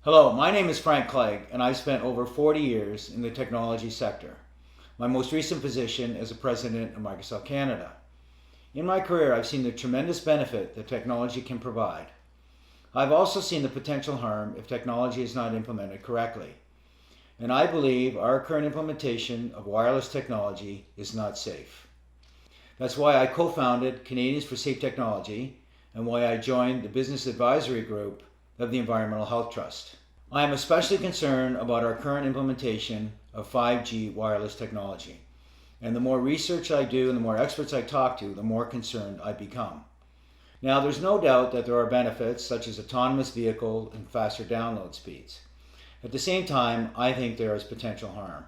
Hello, my name is Frank Clegg, and I've spent over 40 years in the technology sector. My most recent position is a president of Microsoft Canada. In my career, I've seen the tremendous benefit that technology can provide. I've also seen the potential harm if technology is not implemented correctly. And I believe our current implementation of wireless technology is not safe. That's why I co-founded Canadians for Safe Technology and why I joined the business advisory group of the Environmental Health Trust. I am especially concerned about our current implementation of 5G wireless technology. And the more research I do and the more experts I talk to, the more concerned I become. Now, there's no doubt that there are benefits such as autonomous vehicle and faster download speeds. At the same time, I think there is potential harm.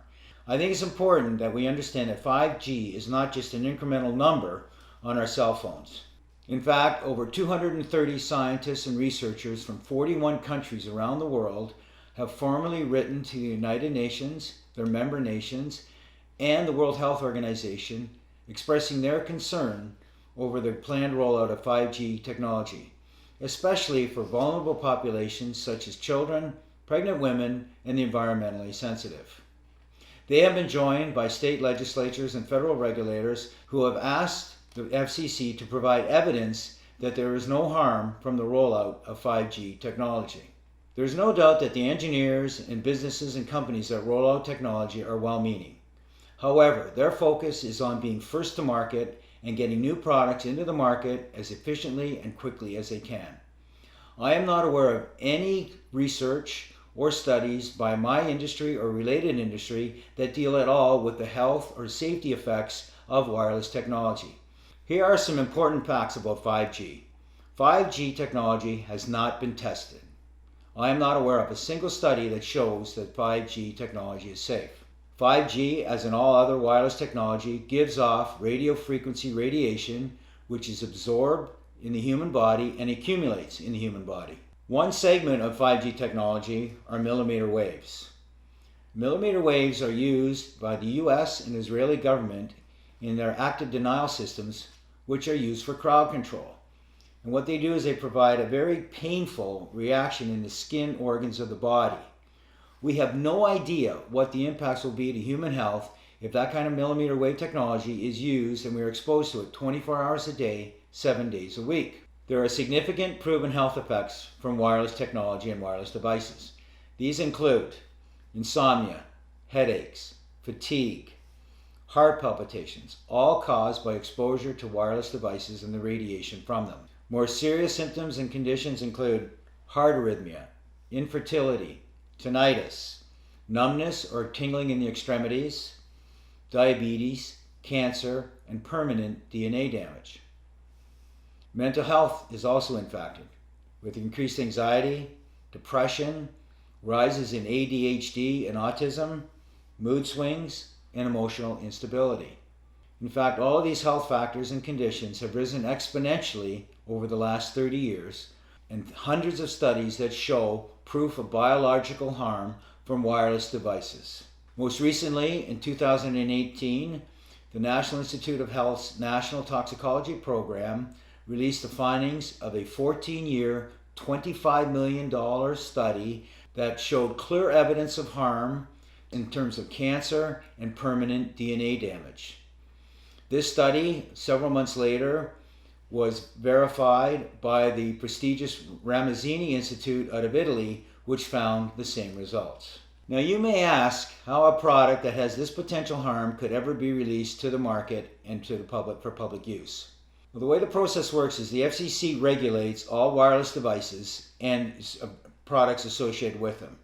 I think it's important that we understand that 5G is not just an incremental number on our cell phones. In fact, over 230 scientists and researchers from 41 countries around the world have formally written to the United Nations, their member nations, and the World Health Organization expressing their concern over the planned rollout of 5G technology, especially for vulnerable populations such as children, pregnant women, and the environmentally sensitive. They have been joined by state legislatures and federal regulators who have asked the FCC to provide evidence that there is no harm from the rollout of 5G technology. There is no doubt that the engineers and businesses and companies that roll out technology are well-meaning. However, their focus is on being first to market and getting new products into the market as efficiently and quickly as they can. I am not aware of any research or studies by my industry or related industry that deal at all with the health or safety effects of wireless technology. Here are some important facts about 5G. 5G technology has not been tested. I am not aware of a single study that shows that 5G technology is safe. 5G, as in all other wireless technology, gives off radio frequency radiation, which is absorbed in the human body and accumulates in the human body. One segment of 5G technology are millimeter waves. Millimeter waves are used by the US and Israeli government in their active denial systems, which are used for crowd control. And what they do is they provide a very painful reaction in the skin organs of the body. We have no idea what the impacts will be to human health if that kind of millimeter wave technology is used and we are exposed to it 24 hours a day, 7 days a week. There are significant proven health effects from wireless technology and wireless devices. These include insomnia, headaches, fatigue, heart palpitations, all caused by exposure to wireless devices and the radiation from them. More serious symptoms and conditions include heart arrhythmia, infertility, tinnitus, numbness or tingling in the extremities, diabetes, cancer, and permanent DNA damage. Mental health is also impacted, with increased anxiety, depression, rises in ADHD and autism, mood swings, and emotional instability. In fact, all of these health factors and conditions have risen exponentially over the last 30 years, and hundreds of studies that show proof of biological harm from wireless devices. Most recently, in 2018, the National Institute of Health's National Toxicology Program released the findings of a 14-year, $25 million study that showed clear evidence of harm in terms of cancer and permanent DNA damage. This study, several months later, was verified by the prestigious Ramazzini Institute out of Italy, which found the same results. Now you may ask how a product that has this potential harm could ever be released to the market and to the public for public use. Well, the way the process works is the FCC regulates all wireless devices and products associated with them.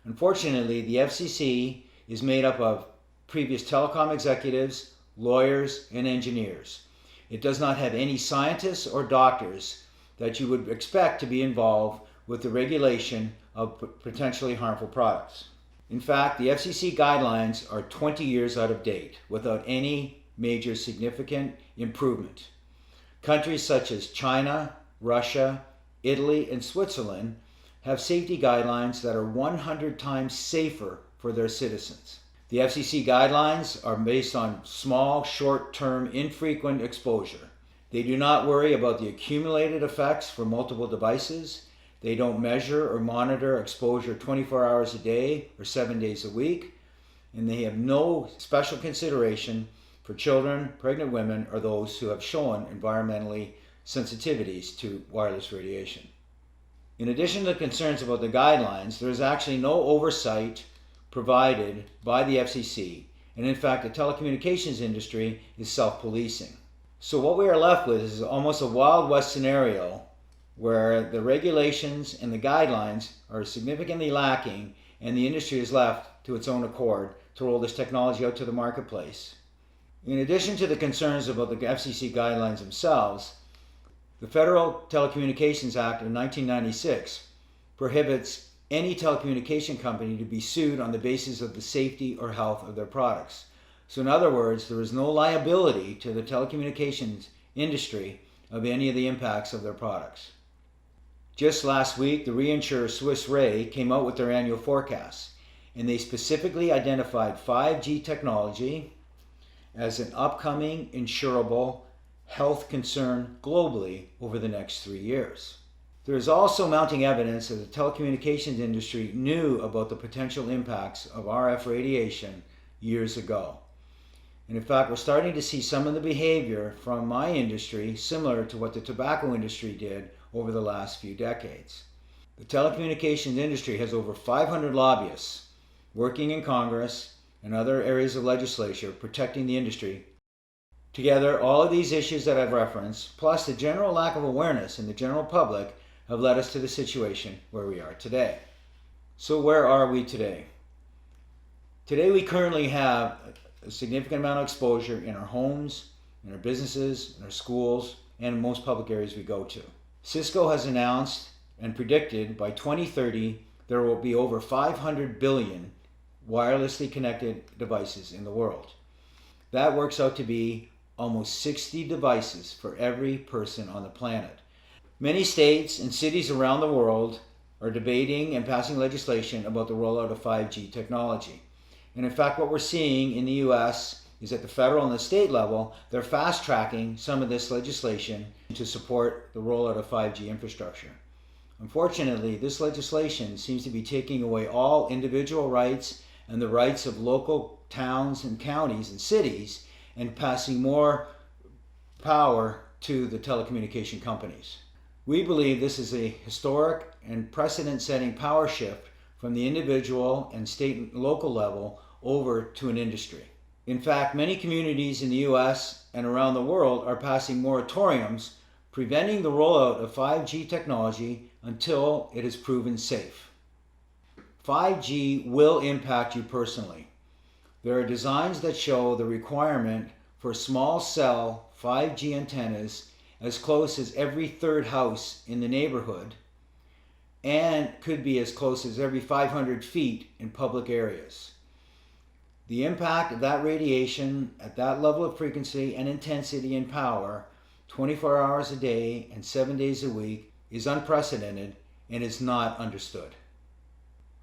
Unfortunately, the FCC is made up of previous telecom executives, lawyers, and engineers. It does not have any scientists or doctors that you would expect to be involved with the regulation of potentially harmful products. In fact, the FCC guidelines are 20 years out of date without any major significant improvement. Countries such as China, Russia, Italy, and Switzerland have safety guidelines that are 100 times safer for their citizens. The FCC guidelines are based on small, short-term, infrequent exposure. They do not worry about the accumulated effects for multiple devices. They don't measure or monitor exposure 24 hours a day or 7 days a week. And they have no special consideration for children, pregnant women, or those who have shown environmentally sensitivities to wireless radiation. In addition to the concerns about the guidelines, there is actually no oversight provided by the FCC, and in fact the telecommunications industry is self-policing. So what we are left with is almost a Wild West scenario where the regulations and the guidelines are significantly lacking and the industry is left to its own accord to roll this technology out to the marketplace. In addition to the concerns about the FCC guidelines themselves, the Federal Telecommunications Act of 1996 prohibits any telecommunication company to be sued on the basis of the safety or health of their products. So in other words, there is no liability to the telecommunications industry of any of the impacts of their products. Just last week, the reinsurer Swiss Re came out with their annual forecast, and they specifically identified 5G technology as an upcoming insurable health concern globally over the next 3 years. There is also mounting evidence that the telecommunications industry knew about the potential impacts of RF radiation years ago. And in fact, we're starting to see some of the behavior from my industry similar to what the tobacco industry did over the last few decades. The telecommunications industry has over 500 lobbyists working in Congress and other areas of legislature protecting the industry. Together, all of these issues that I've referenced, plus the general lack of awareness in the general public, have led us to the situation where we are today. So where are we today? Today we currently have a significant amount of exposure in our homes, in our businesses, in our schools, and in most public areas we go to. Cisco has announced and predicted by 2030 there will be over 500 billion wirelessly connected devices in the world. That works out to be almost 60 devices for every person on the planet. Many states and cities around the world are debating and passing legislation about the rollout of 5G technology. And in fact, what we're seeing in the US is at the federal and the state level, they're fast-tracking some of this legislation to support the rollout of 5G infrastructure. Unfortunately, this legislation seems to be taking away all individual rights and the rights of local towns and counties and cities and passing more power to the telecommunication companies. We believe this is a historic and precedent-setting power shift from the individual and state and local level over to an industry. In fact, many communities in the US and around the world are passing moratoriums preventing the rollout of 5G technology until it is proven safe. 5G will impact you personally. There are designs that show the requirement for small cell 5G antennas as close as every third house in the neighborhood and could be as close as every 500 feet in public areas. The impact of that radiation at that level of frequency and intensity and power 24 hours a day and 7 days a week is unprecedented and is not understood.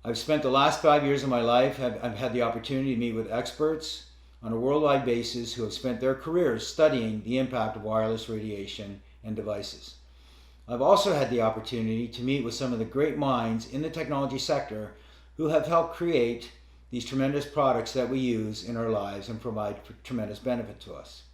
I've spent the last 5 years of my life, I've had the opportunity to meet with experts on a worldwide basis who have spent their careers studying the impact of wireless radiation and devices. I've also had the opportunity to meet with some of the great minds in the technology sector who have helped create these tremendous products that we use in our lives and provide tremendous benefit to us.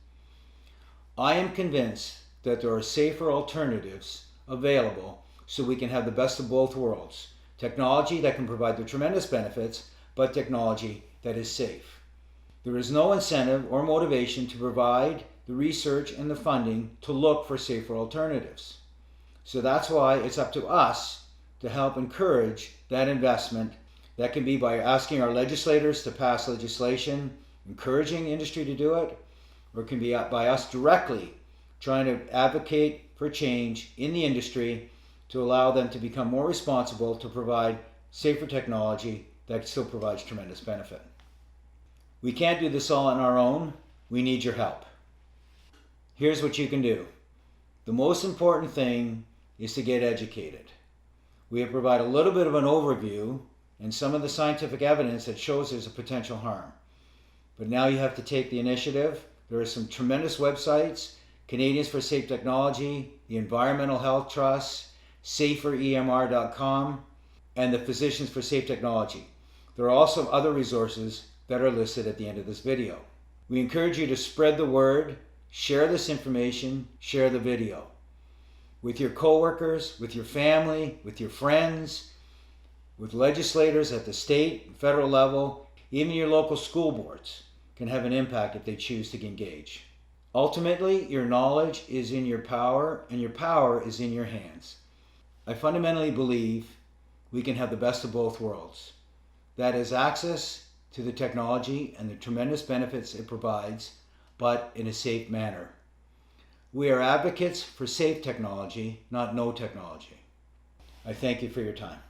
I am convinced that there are safer alternatives available so we can have the best of both worlds. Technology that can provide the tremendous benefits, but technology that is safe. There is no incentive or motivation to provide the research and the funding to look for safer alternatives. So that's why it's up to us to help encourage that investment. That can be by asking our legislators to pass legislation, encouraging industry to do it, or it can be by us directly trying to advocate for change in the industry to allow them to become more responsible to provide safer technology that still provides tremendous benefit. We can't do this all on our own. We need your help. Here's what you can do. The most important thing is to get educated. We have provided a little bit of an overview and some of the scientific evidence that shows there's a potential harm. But now you have to take the initiative. There are some tremendous websites, Canadians for Safe Technology, the Environmental Health Trust, saferemr.com, and the Physicians for Safe Technology. There are also other resources that are listed at the end of this video. We encourage you to spread the word, share this information, share the video with your coworkers, with your family, with your friends, with legislators at the state and federal level. Even your local school boards can have an impact if they choose to engage. Ultimately, your knowledge is in your power, and your power is in your hands. I fundamentally believe we can have the best of both worlds. That is access to the technology and the tremendous benefits it provides, but in a safe manner. We are advocates for safe technology, not no technology. I thank you for your time.